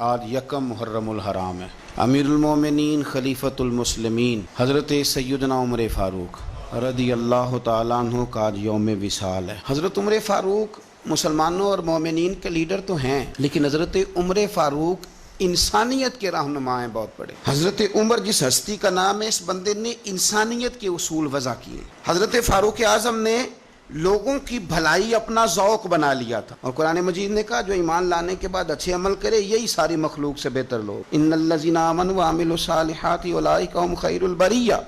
آج یکم محرم الحرام ہے۔ امیر المومنین خلیفۃ المسلمین حضرت سیدنا عمر فاروق رضی اللہ تعالیٰ عنہ کا آج یوم وصال ہے۔ حضرت عمر فاروق مسلمانوں اور مومنین کے لیڈر تو ہیں، لیکن حضرت عمر فاروق انسانیت کے رہنما ہیں بہت بڑے۔ حضرت عمر جس ہستی کا نام ہے، اس بندے نے انسانیت کے اصول وضع کیے۔ حضرت فاروق اعظم نے لوگوں کی بھلائی اپنا ذوق بنا لیا تھا، اور قرآن مجید نے کہا جو ایمان لانے کے بعد اچھے عمل کرے یہی ساری مخلوق سے بہتر لوگ۔ ان الذین آمنوا وعملوا الصالحات اولئک هم خیر البریہ،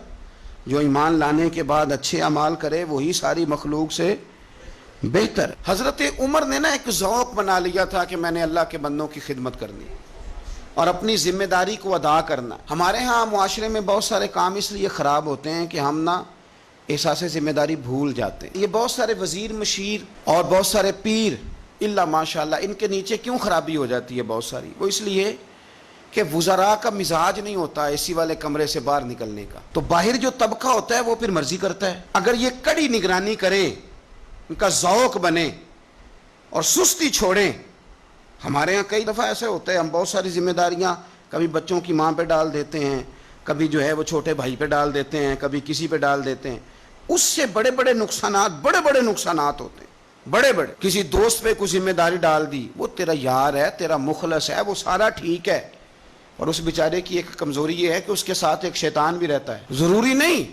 جو ایمان لانے کے بعد اچھے اعمال کرے وہی ساری مخلوق سے بہتر۔ حضرت عمر نے ایک ذوق بنا لیا تھا کہ میں نے اللہ کے بندوں کی خدمت کرنی اور اپنی ذمہ داری کو ادا کرنا۔ ہمارے ہاں معاشرے میں بہت سارے کام اس لیے خراب ہوتے ہیں کہ ہم احساس ذمہ داری بھول جاتے ہیں۔ یہ بہت سارے وزیر مشیر اور بہت سارے پیر اللہ ماشاءاللہ، ان کے نیچے کیوں خرابی ہو جاتی ہے بہت ساری؟ وہ اس لیے کہ وزراء کا مزاج نہیں ہوتا اے سی والے کمرے سے باہر نکلنے کا، تو باہر جو طبقہ ہوتا ہے وہ پھر مرضی کرتا ہے۔ اگر یہ کڑی نگرانی کرے، ان کا ذوق بنے اور سستی چھوڑیں۔ ہمارے ہاں کئی دفعہ ایسے ہوتا ہے، ہم بہت ساری ذمہ داریاں کبھی بچوں کی ماں پہ ڈال دیتے ہیں، کبھی جو ہے وہ چھوٹے بھائی پہ ڈال دیتے ہیں، کبھی کسی پہ ڈال دیتے ہیں۔ اس سے بڑے بڑے نقصانات ہوتے ہیں، بڑے بڑے۔ کسی دوست پہ کوئی ذمہ داری ڈال دی، وہ تیرا یار ہے، تیرا مخلص ہے، وہ سارا ٹھیک ہے، اور اس بیچارے کی ایک کمزوری یہ ہے کہ اس کے ساتھ ایک شیطان بھی رہتا ہے۔ ضروری نہیں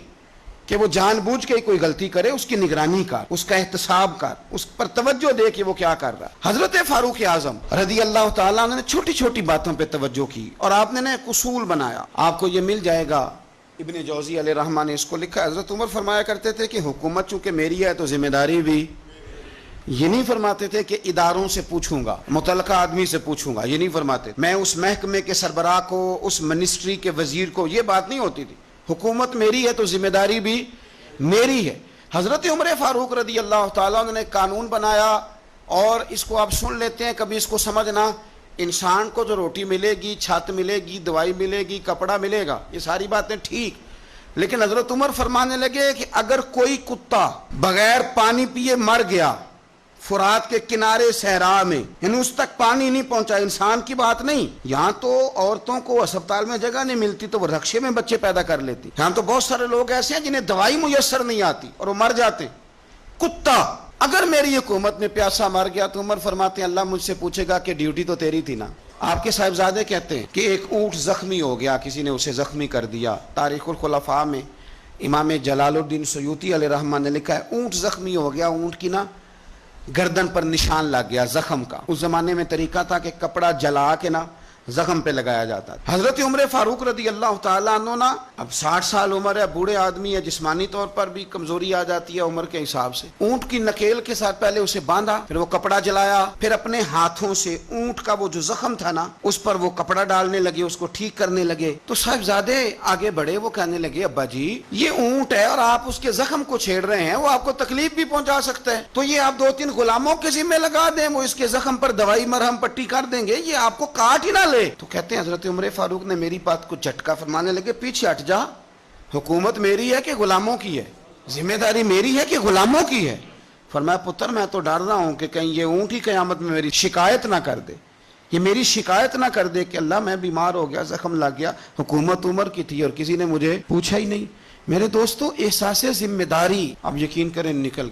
کہ وہ جان بوجھ کے کوئی غلطی کرے، اس کی نگرانی کر، اس کا احتساب کر، اس پر توجہ دے کہ وہ کیا کر رہا ہے۔ حضرت فاروق اعظم رضی اللہ تعالیٰ نے چھوٹی چھوٹی باتوں پہ توجہ کی، اور آپ نے ایک اصول بنایا، آپ کو یہ مل جائے گا، ابن جوزی علیہ رحمہ نے اس کو لکھا۔ حضرت عمر فرمایا کرتے تھے کہ حکومت چونکہ میری ہے تو ذمہ داری بھی، یہ نہیں فرماتے تھے کہ اداروں سے پوچھوں گا، متعلقہ آدمی سے پوچھوں گا، یہ نہیں فرماتے، میں اس محکمے کے سربراہ کو، اس منسٹری کے وزیر کو، یہ بات نہیں ہوتی تھی۔ حکومت میری ہے تو ذمہ داری بھی میری ہے۔ حضرت عمر فاروق رضی اللہ تعالیٰ نے قانون بنایا، اور اس کو آپ سن لیتے ہیں، کبھی اس کو سمجھنا، انسان کو جو روٹی ملے گی، چھت ملے گی، دوائی ملے گی، کپڑا ملے گا، یہ ساری باتیں ٹھیک، لیکن حضرت عمر فرمانے لگے کہ اگر کوئی کتا بغیر پانی پیے مر گیا فرات کے کنارے صحرا میں، یعنی اس تک پانی نہیں پہنچا، انسان کی بات نہیں، یہاں تو عورتوں کو اسپتال میں جگہ نہیں ملتی تو وہ رکشے میں بچے پیدا کر لیتی، یہاں تو بہت سارے لوگ ایسے ہیں جنہیں دوائی میسر نہیں آتی اور وہ مر جاتے۔ کتا اگر میری حکومت میں پیاسا مر گیا تو عمر فرماتے ہیں اللہ مجھ سے پوچھے گا کہ ڈیوٹی تو تیری تھی نا۔ آپ کے صاحبزادے کہتے ہیں کہ ایک اونٹ زخمی ہو گیا، کسی نے اسے زخمی کر دیا۔ تاریخ الخلفاء میں امام جلال الدین سیوطی علیہ رحمہ نے لکھا ہے اونٹ زخمی ہو گیا، اونٹ کی گردن پر نشان لگ گیا زخم کا۔ اس زمانے میں طریقہ تھا کہ کپڑا جلا کے زخم پہ لگایا جاتا تھا۔ حضرت عمر فاروق رضی اللہ تعالیٰ عنہ اب 60 سال عمر ہے، بوڑھے آدمی ہے، جسمانی طور پر بھی کمزوری آ جاتی ہے عمر کے حساب سے۔ اونٹ کی نکیل کے ساتھ پہلے اسے باندھا، پھر وہ کپڑا جلایا، پھر اپنے ہاتھوں سے اونٹ کا وہ جو زخم تھا اس پر وہ کپڑا ڈالنے لگے، اس کو ٹھیک کرنے لگے۔ تو صاحبزادے آگے بڑھے، وہ کہنے لگے ابا جی یہ اونٹ ہے اور آپ اس کے زخم کو چھیڑ رہے ہیں، وہ آپ کو تکلیف بھی پہنچا سکتا ہے، تو یہ آپ 2-3 غلاموں کے ذمہ لگا دیں، وہ اس کے زخم پر دوائی مرہم پٹی کر دیں گے، یہ آپ کو کاٹ ہی نہ لے۔ تو کہتے ہیں حضرت عمر فاروق نے میری بات کو جھٹکا فرمانے لگے پیچھے ہٹ جا، حکومت میری ہے کہ غلاموں کی ہے؟ ذمہ داری میری ہے کہ غلاموں کی ہے؟ فرمایا پتر میں تو ڈر رہا ہوں کہ کہیں یہ اونٹ ہی قیامت میں میری شکایت نہ کر دے، یہ میری شکایت نہ کر دے کہ اللہ میں بیمار ہو گیا، زخم لگ گیا، حکومت عمر کی تھی اور کسی نے مجھے پوچھا ہی نہیں۔ میرے دوستو احساس ذمہ داری اب یقین کریں نکل گیا۔